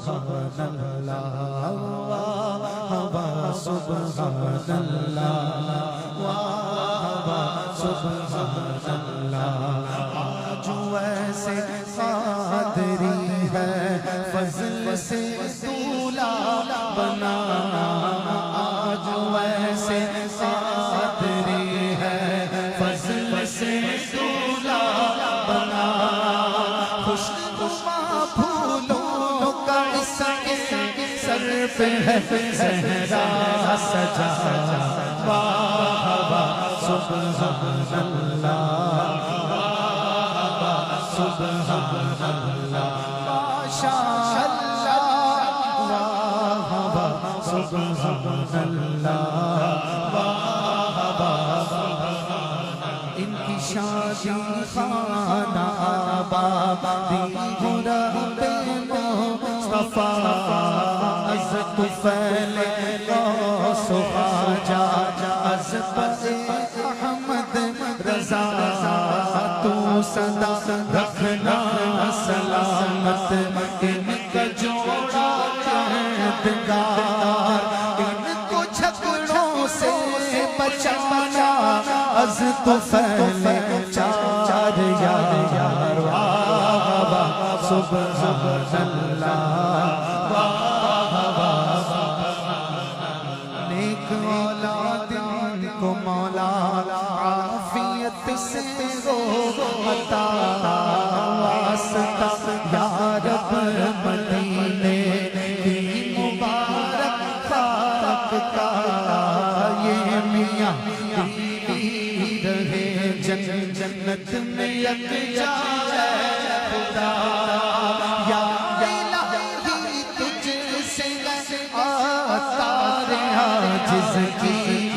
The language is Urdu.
سبحان اللہ واہ واہ سبحان اللہ واہ سبحان اللہ آج ویسے قادری ہے فضل سے دولا بنا آج ویسے قادری ہے فضل سے دولا بنا خوش نما پھولوں کا اس کے سر پہ ہے زہرا سجا واہ واہ سبحان اللہ سبحان اللہ ماشاء اللہ واہ واہ سبحان اللہ واہ واہ ان کی شادی خانہ آبادی رہتے مصطفیٰ از طفیل غوث و خواجہ از پتے احمد رضا تو صدا رکھنا سلامت ان کا جوڑا یادگار ان کو جھگڑوں سے بچانا از طفیل چار یار واہ واہ سبحان اللہ واہ واہ نیک اولاد کو مولا عافیت سے ہو عطا واسطہ یا رب مدینے کی مبارک خاک کا یہ میاں بیوی رہے جنت میں یکجا ہے خدا یا الہی تجھ سے آتا رہا جس کی